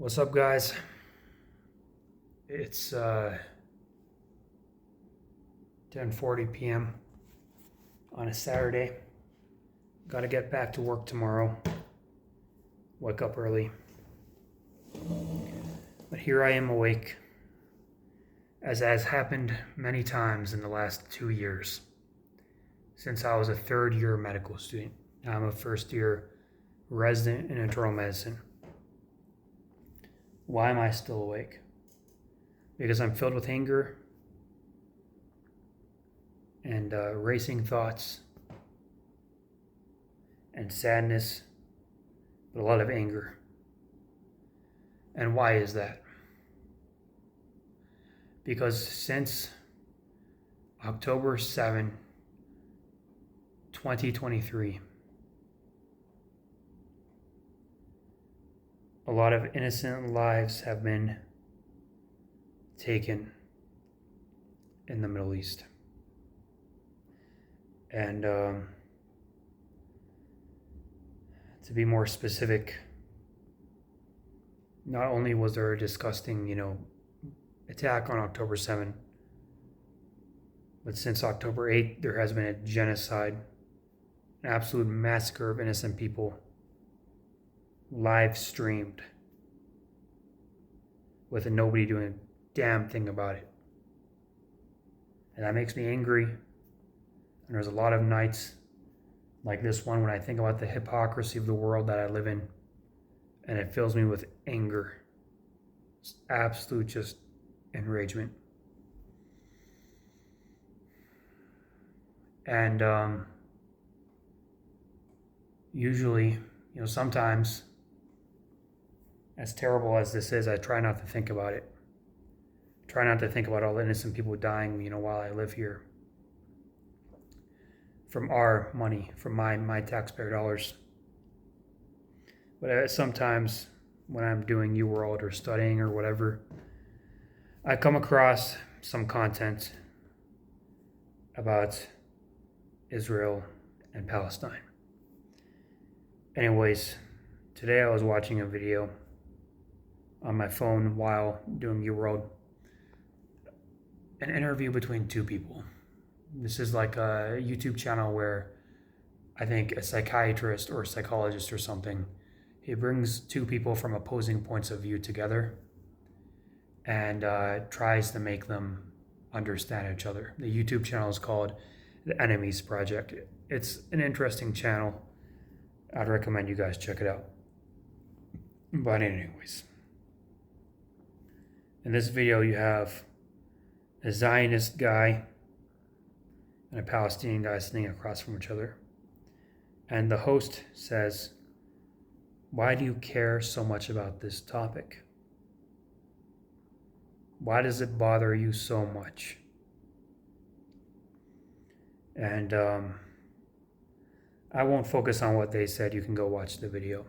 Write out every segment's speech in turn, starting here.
What's up, guys? It's 10:40 p.m. on a Saturday. Got to get back to work tomorrow. Wake up early. But here I am awake, as has happened many times in the last 2 years. Since I was a third-year medical student, now I'm a first-year resident in internal medicine. Why am I still awake? Because I'm filled with anger and racing thoughts and sadness, but a lot of anger. And why is that? Because since October 7, 2023, a lot of innocent lives have been taken in the Middle East. And to be more specific, not only was there a disgusting, attack on October 7, but since October 8, there has been a genocide, an absolute massacre of innocent people, live streamed, with nobody doing a damn thing about it. And that makes me angry. And there's a lot of nights like this one when I think about the hypocrisy of the world that I live in, and it fills me with anger. It's absolute just enragement. And usually, sometimes, as terrible as this is, I try not to think about it. Try not to think about all the innocent people dying, while I live here. From our money, from my taxpayer dollars. But sometimes when I'm doing UWorld or studying or whatever, I come across some content about Israel and Palestine. Anyways, today I was watching a video on my phone while doing UWorld, an interview between two people. This is like a YouTube channel where I think a psychiatrist or a psychologist or something, he brings two people from opposing points of view together and tries to make them understand each other. The YouTube channel is called The Enemies Project. It's an interesting channel. I'd recommend you guys check it out. But anyways, in this video you have a Zionist guy and a Palestinian guy sitting across from each other. And the host says, "Why do you care so much about this topic? Why does it bother you so much?" And I won't focus on what they said. You can go watch the video.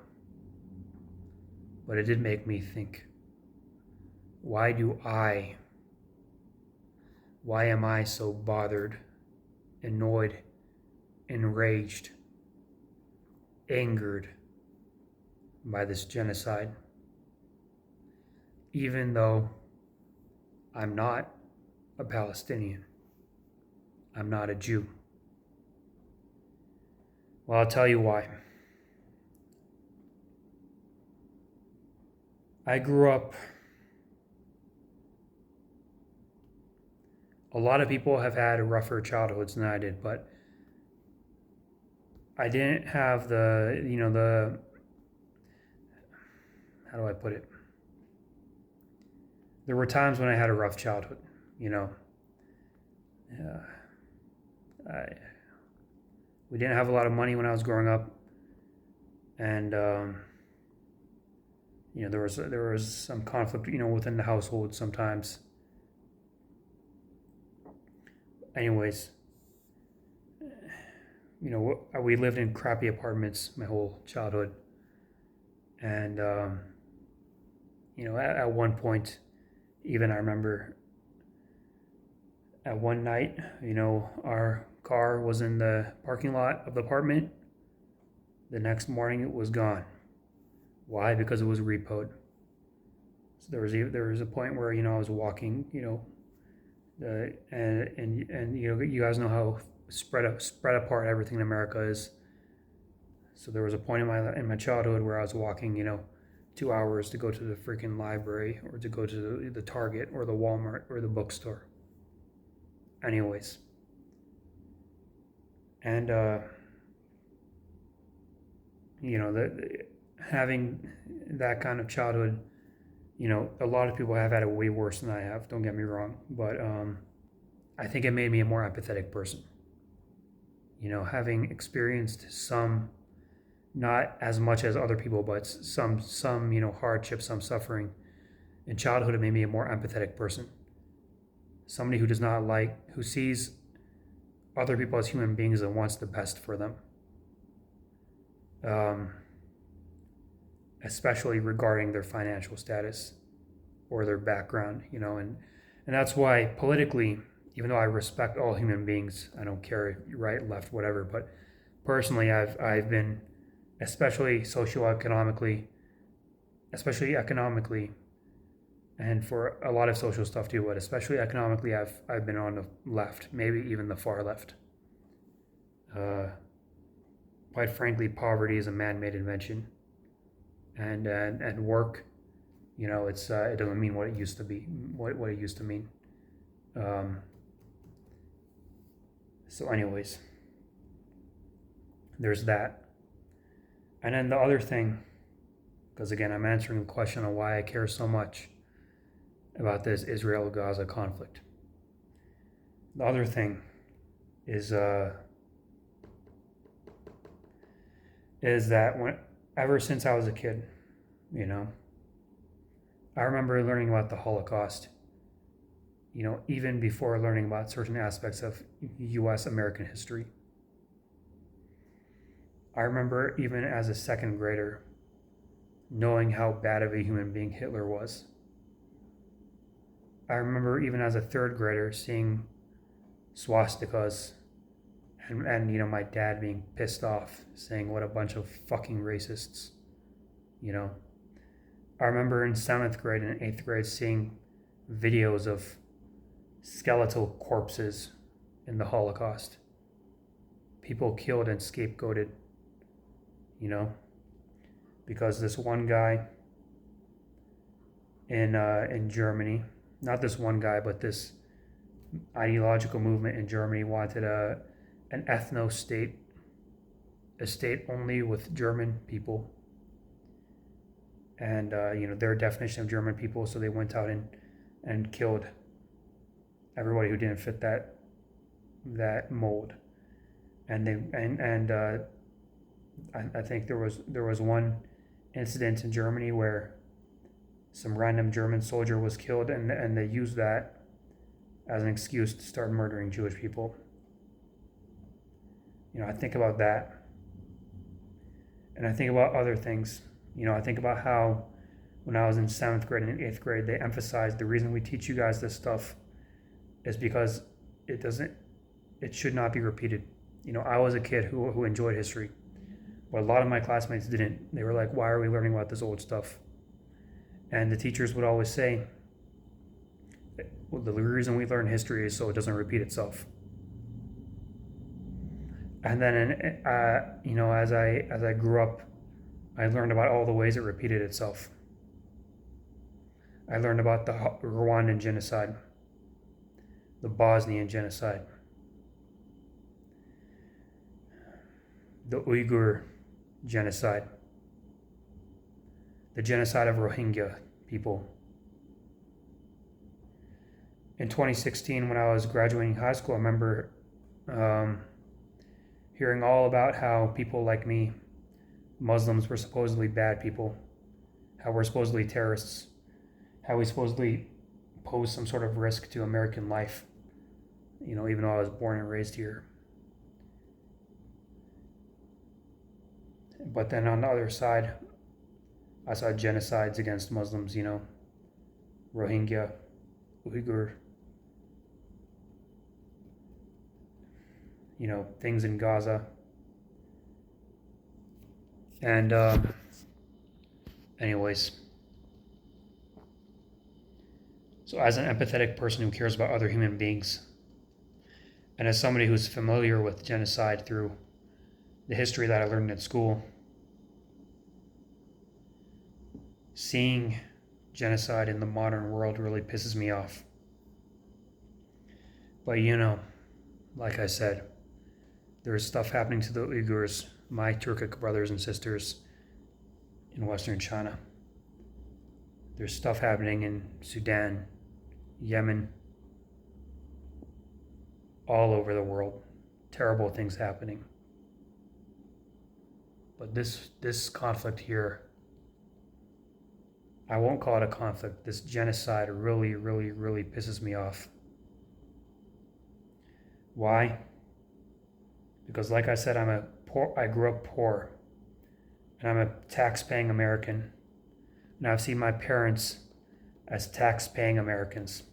But it did make me think, why am I so bothered, annoyed, enraged, angered by this genocide, even though I'm not a Palestinian, I'm not a Jew? Well, I'll tell you why. I grew up, a lot of people have had rougher childhoods than I did, but I didn't have how do I put it? There were times when I had a rough childhood, we didn't have a lot of money when I was growing up, and there was some conflict, within the household sometimes. Anyways, we lived in crappy apartments my whole childhood, and at one point, even I remember at one night, our car was in the parking lot of the apartment. The next morning it was gone. Why? Because it was repoed. So there was a point where I was walking, and you guys know how spread apart everything in America is. So there was a point in my childhood where I was walking, 2 hours to go to the freaking library or to go to the Target or the Walmart or the bookstore. Anyways, and having that kind of childhood, a lot of people have had it way worse than I have. Don't get me wrong, but I think it made me a more empathetic person. Having experienced some, not as much as other people, but some hardship, some suffering in childhood, it made me a more empathetic person. Somebody who does not who sees other people as human beings and wants the best for them. Especially regarding their financial status or their background, and that's why politically, even though I respect all human beings, I don't care right, left, whatever, but personally, I've been, especially socioeconomically, especially economically, and for a lot of social stuff too, but especially economically, I've been on the left, maybe even the far left. Quite frankly, poverty is a man-made invention, and work, it doesn't mean what it used to be, what it used to mean. So anyways, there's that. And then the other thing, because again, I'm answering the question on why I care so much about this Israel-Gaza conflict. The other thing is that ever since I was a kid, I remember learning about the Holocaust, even before learning about certain aspects of U.S. American history. I remember even as a second grader knowing how bad of a human being Hitler was. I remember even as a third grader seeing swastikas and my dad being pissed off, saying what a bunch of fucking racists. I remember in 7th grade and 8th grade seeing videos of skeletal corpses in the Holocaust. People killed and scapegoated, because this one guy in Germany, not this one guy, but this ideological movement in Germany wanted an ethno-state, a state only with German people, and their definition of German people. So they went out and killed everybody who didn't fit that mold, and I think there was one incident in Germany where some random German soldier was killed, and they used that as an excuse to start murdering Jewish people. I think about that, and I think about other things. I think about how when I was in 7th grade and 8th grade, they emphasized the reason we teach you guys this stuff is because it should not be repeated. I was a kid who enjoyed history, but a lot of my classmates didn't. They were like, why are we learning about this old stuff? And the teachers would always say, well, the reason we learn history is so it doesn't repeat itself. And then, as I grew up, I learned about all the ways it repeated itself. I learned about the Rwandan genocide, the Bosnian genocide, the Uyghur genocide, the genocide of Rohingya people. In 2016, when I was graduating high school, I remember hearing all about how people like me, Muslims, were supposedly bad people, how we're supposedly terrorists, how we supposedly pose some sort of risk to American life, even though I was born and raised here. But then on the other side, I saw genocides against Muslims, Rohingya, Uyghur, things in Gaza. And anyways, So as an empathetic person who cares about other human beings, and as somebody who's familiar with genocide through the history that I learned at school, seeing genocide in the modern world really pisses me off. But like I said, there's stuff happening to the Uyghurs, my Turkic brothers and sisters in Western China. There's stuff happening in Sudan, Yemen, all over the world. Terrible things happening. But this conflict here, I won't call it a conflict. This genocide really, really, really pisses me off. Why? Because like I said, I grew up poor, and I'm a tax-paying American, and I've seen my parents as tax-paying Americans,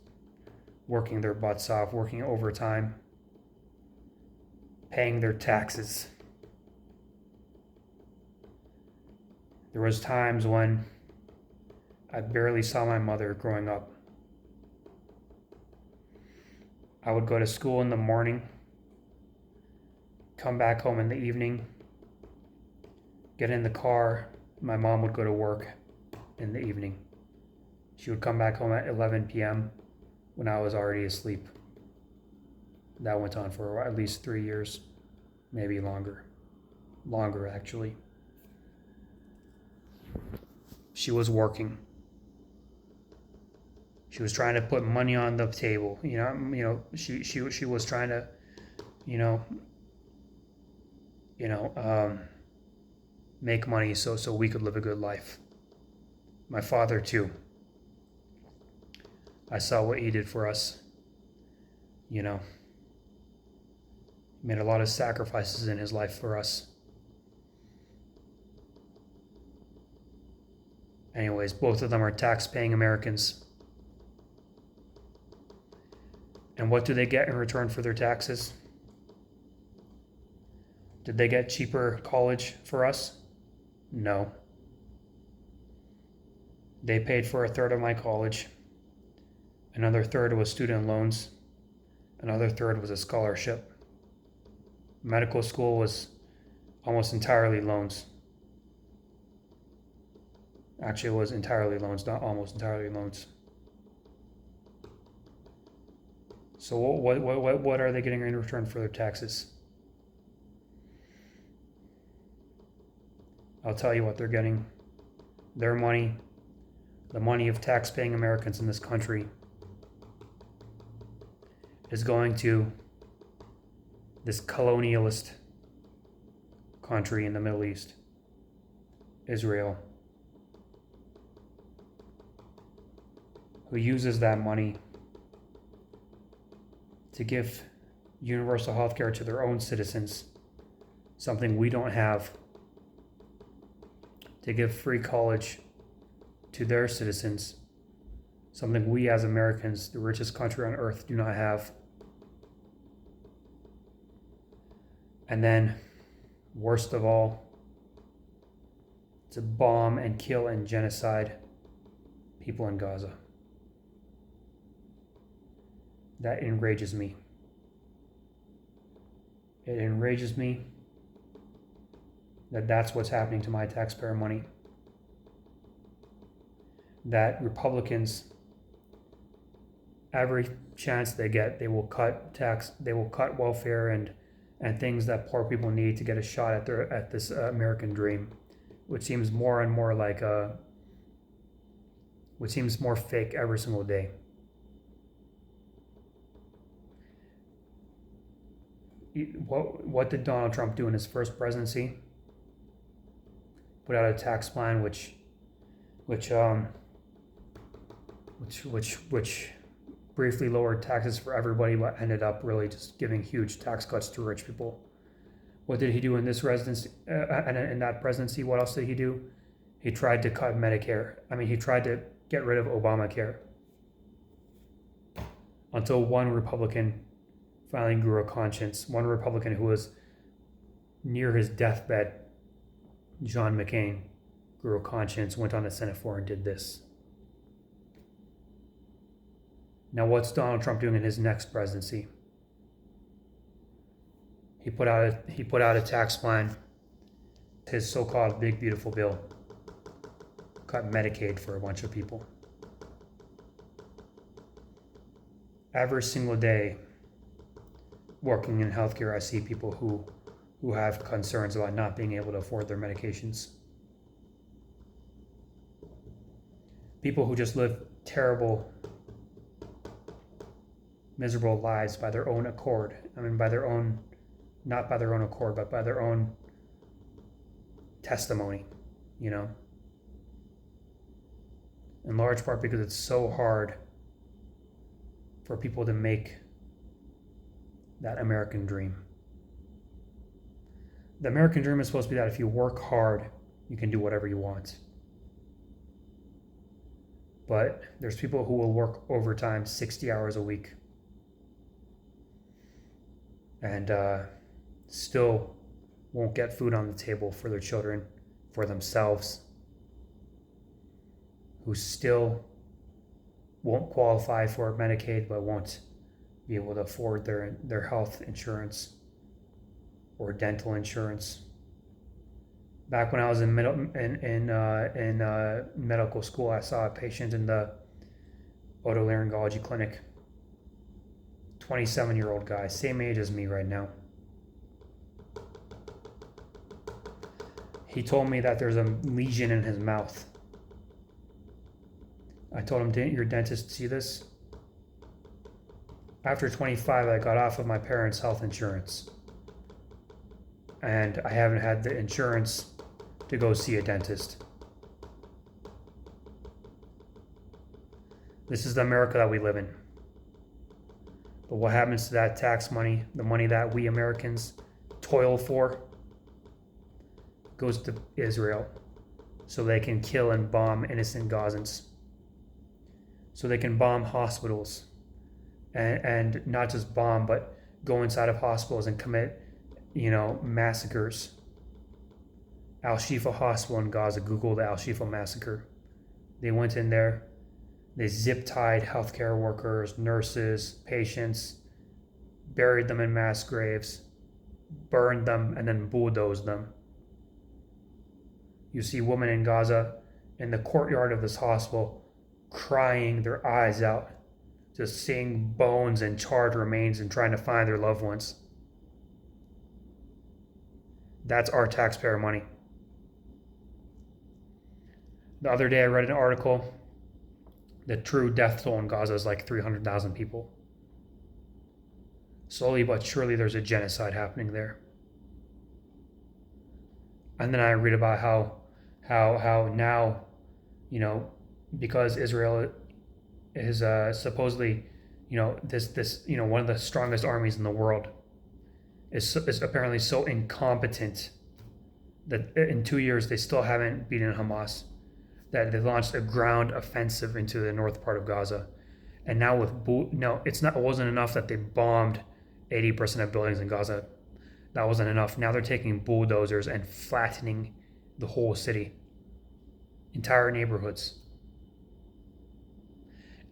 working their butts off, working overtime, paying their taxes. There was times when I barely saw my mother growing up. I would go to school in the morning, come back home in the evening, get in the car. My mom would go to work in the evening. She would come back home at 11 p.m. when I was already asleep. That went on for at least 3 years, maybe longer. Longer, actually. She was working. She was trying to put money on the table. She was trying to, make money so we could live a good life. My father too. I saw what he did for us. He made a lot of sacrifices in his life for us. Anyways, both of them are tax-paying Americans. And what do they get in return for their taxes? Did they get cheaper college for us? No. They paid for a third of my college. Another third was student loans. Another third was a scholarship. Medical school was almost entirely loans. Actually, it was entirely loans, not almost entirely loans. So what are they getting in return for their taxes? I'll tell you what they're getting. Their money, the money of tax-paying Americans in this country, is going to this colonialist country in the Middle East, Israel, who uses that money to give universal health care to their own citizens, something we don't have, to give free college to their citizens, something we as Americans, the richest country on earth, do not have. And then, worst of all, to bomb and kill and genocide people in Gaza. That enrages me. It enrages me that that's what's happening to my taxpayer money. That Republicans, every chance they get, they will cut tax, they will cut welfare and things that poor people need to get a shot at this American dream, which seems more and more like which seems more fake every single day. What did Donald Trump do in his first presidency? Put out a tax plan which briefly lowered taxes for everybody, but ended up really just giving huge tax cuts to rich people. What did he do in this residency? In that presidency, what else did he do? He tried to cut Medicare. He tried to get rid of Obamacare. Until one Republican finally grew a conscience. One Republican who was near his deathbed, John McCain, grew a conscience, went on the Senate floor and did this. Now, what's Donald Trump doing in his next presidency? He put out a tax plan, his so-called big beautiful bill, cut Medicaid for a bunch of people. Every single day, working in healthcare, I see people who have concerns about not being able to afford their medications. People who just live terrible, miserable lives by their own accord. I mean, not by their own accord, but by their own testimony, you know? In large part because it's so hard for people to make that American dream. The American dream is supposed to be that if you work hard, you can do whatever you want. But there's people who will work overtime 60 hours a week and still won't get food on the table for their children, for themselves, who still won't qualify for Medicaid but won't be able to afford their health insurance or dental insurance. Back when I was in medical school, I saw a patient in the otolaryngology clinic, 27-year-old guy, same age as me right now. He told me that there's a lesion in his mouth. I told him, didn't your dentist see this? After 25, I got off of my parents' health insurance. And I haven't had the insurance to go see a dentist. This is the America that we live in. But what happens to that tax money, the money that we Americans toil for, goes to Israel so they can kill and bomb innocent Gazans. So they can bomb hospitals and not just bomb, but go inside of hospitals and commit, massacres. Al-Shifa Hospital in Gaza, Google the Al-Shifa massacre. They went in there, they zip-tied healthcare workers, nurses, patients, buried them in mass graves, burned them, and then bulldozed them. You see women in Gaza in the courtyard of this hospital crying their eyes out, just seeing bones and charred remains and trying to find their loved ones. That's our taxpayer money. The other day I read an article. The true death toll in Gaza is like 300,000 people. Slowly but surely there's a genocide happening there. And then I read about how now, because Israel is supposedly, this one of the strongest armies in the world, is apparently so incompetent that in 2 years they still haven't beaten Hamas, that they launched a ground offensive into the north part of Gaza. And now it wasn't enough that they bombed 80% of buildings in Gaza. That wasn't enough. Now they're taking bulldozers and flattening the whole city, entire neighborhoods.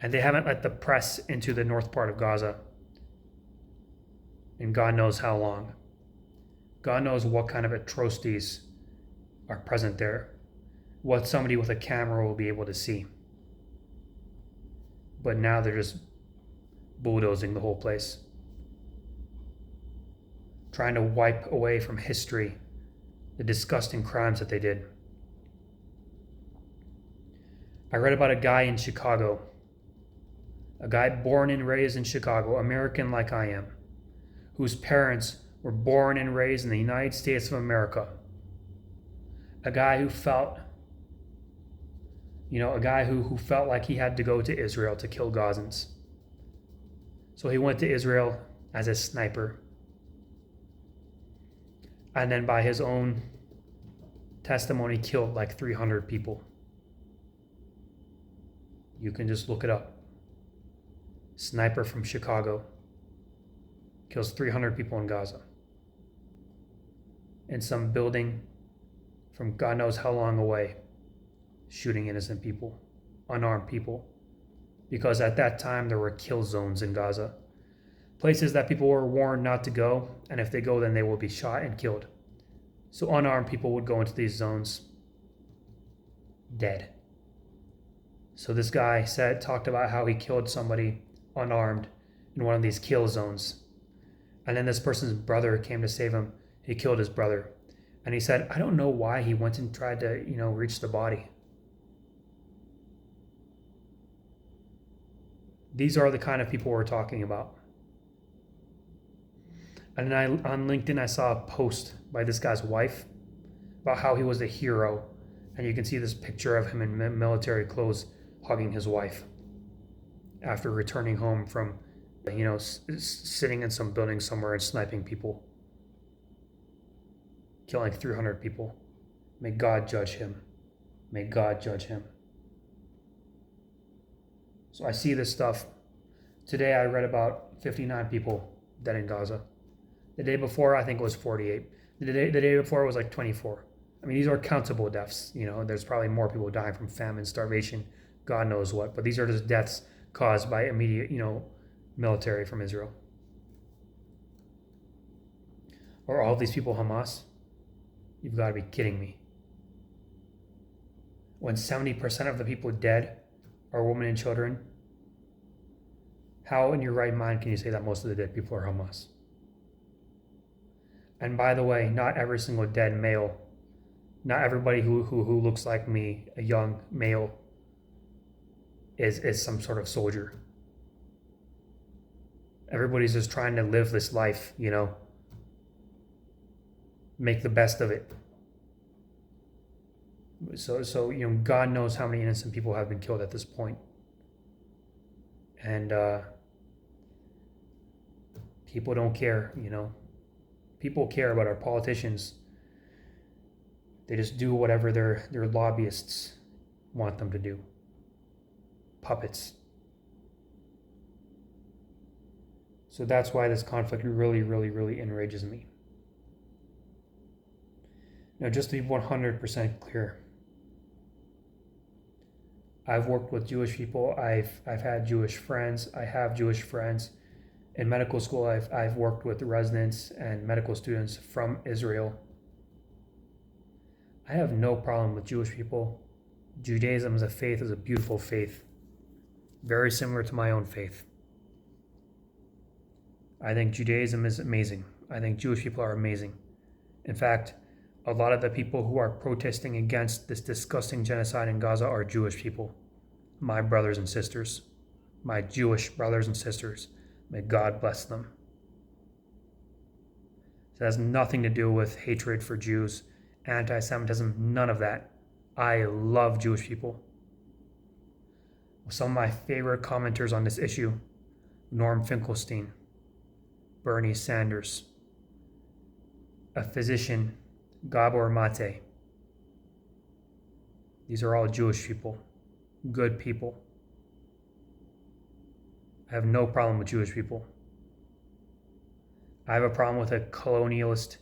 And they haven't let the press into the north part of Gaza in God knows how long. God knows what kind of atrocities are present there, what somebody with a camera will be able to see. But now they're just bulldozing the whole place, trying to wipe away from history the disgusting crimes that they did. I read about a guy in Chicago, a guy born and raised in Chicago, American like I am, whose parents were born and raised in the United States of America. A guy who felt, who felt like he had to go to Israel to kill Gazans. So he went to Israel as a sniper. And then by his own testimony, killed like 300 people. You can just look it up. Sniper from Chicago kills 300 people in Gaza. In some building from God knows how long away, shooting innocent people, unarmed people. because at that time there were kill zones in Gaza. Places that people were warned not to go, and if they go, then they will be shot and killed. So unarmed people would go into these zones dead. So this guy talked about how he killed somebody unarmed in one of these kill zones. And then this person's brother came to save him. He killed his brother. And he said, I don't know why he went and tried to, reach the body. These are the kind of people we're talking about. And then on LinkedIn, I saw a post by this guy's wife about how he was a hero. And you can see this picture of him in military clothes hugging his wife after returning home from, sitting in some building somewhere and sniping people, killing 300 people. May God judge him. May God judge him. So I see this stuff. Today I read about 59 people dead in Gaza. The day before, I think it was 48. The day before, it was like 24. I mean, these are countable deaths. There's probably more people dying from famine, starvation, God knows what. But these are just deaths caused by immediate, military from Israel. Are all these people Hamas? You've got to be kidding me. When 70% of the people dead are women and children, how in your right mind can you say that most of the dead people are Hamas? And by the way, not every single dead male, not everybody who looks like me, a young male, is some sort of soldier. Everybody's just trying to live this life, make the best of it. So God knows how many innocent people have been killed at this point. And people don't care, People care about our politicians. They just do whatever their lobbyists want them to do. Puppets. So that's why this conflict really, really, really enrages me. Now, just to be 100% clear, I've worked with Jewish people. I've had Jewish friends. I have Jewish friends. In medical school, I've worked with residents and medical students from Israel. I have no problem with Jewish people. Judaism as a faith is a beautiful faith, very similar to my own faith. I think Judaism is amazing. I think Jewish people are amazing. In fact, a lot of the people who are protesting against this disgusting genocide in Gaza are Jewish people. My brothers and sisters. My Jewish brothers and sisters. May God bless them. It has nothing to do with hatred for Jews, anti-Semitism, none of that. I love Jewish people. Some of my favorite commenters on this issue, Norm Finkelstein, Bernie Sanders, a physician, Gabor Mate. These are all Jewish people, good people. I have no problem with Jewish people. I have a problem with a colonialist,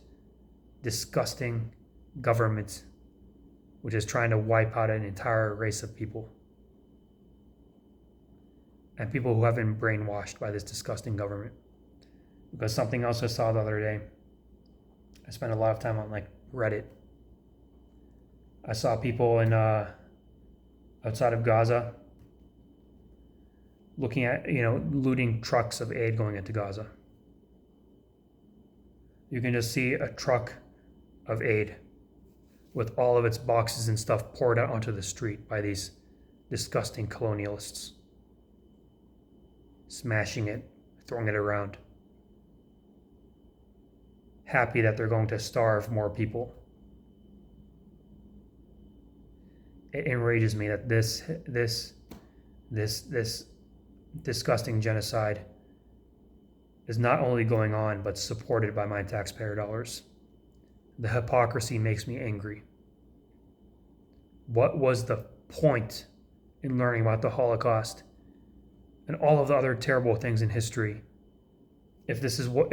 disgusting government which is trying to wipe out an entire race of people. And people who have been brainwashed by this disgusting government. Because something else I saw the other day, I spent a lot of time on Reddit. I saw people in outside of Gaza looking at, looting trucks of aid going into Gaza. You can just see a truck of aid with all of its boxes and stuff poured out onto the street by these disgusting colonialists. Smashing it, throwing it around. Happy that they're going to starve more people. It enrages me that this disgusting genocide is not only going on, but supported by my taxpayer dollars. The hypocrisy makes me angry. What was the point in learning about the Holocaust and all of the other terrible things in history if this is what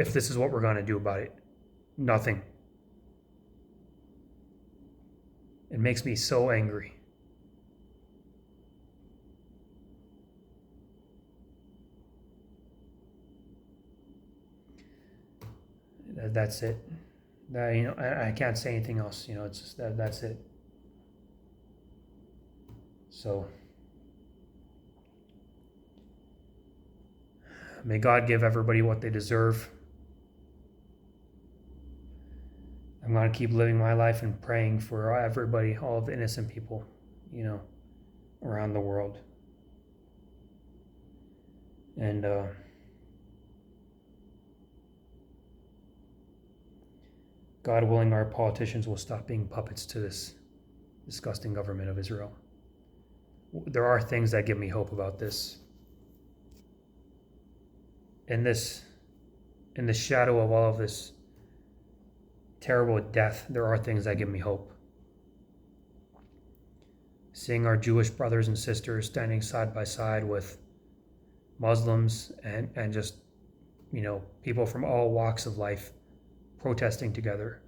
we're going to do about it? Nothing. It makes me so angry. That's it. I can't say anything else. It's just that's it. So may God give everybody what they deserve. I'm going to keep living my life and praying for everybody, all of the innocent people, around the world. And God willing, our politicians will stop being puppets to this disgusting government of Israel. There are things that give me hope about this. In the shadow of all of this terrible death, there are things that give me hope. Seeing our Jewish brothers and sisters standing side by side with Muslims and just, people from all walks of life protesting together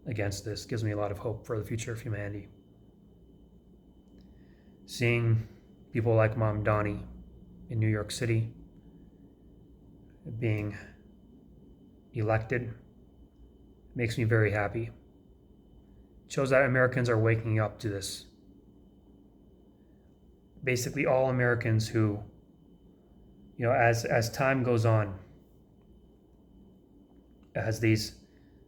against this gives me a lot of hope for the future of humanity. Seeing people like Mom Donnie in New York City being elected makes me very happy. It shows that Americans are waking up to this. Basically, all Americans who, as time goes on, as these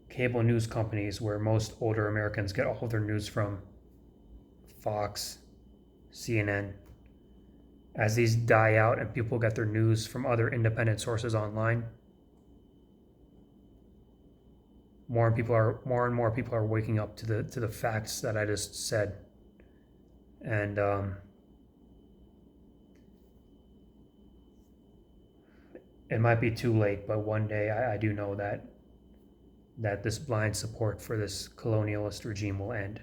cable news companies where most older Americans get all of their news from, Fox, CNN, as these die out and people get their news from other independent sources online, more and more people are waking up to the facts that I just said. And it might be too late, but one day I do know that this blind support for this colonialist regime will end.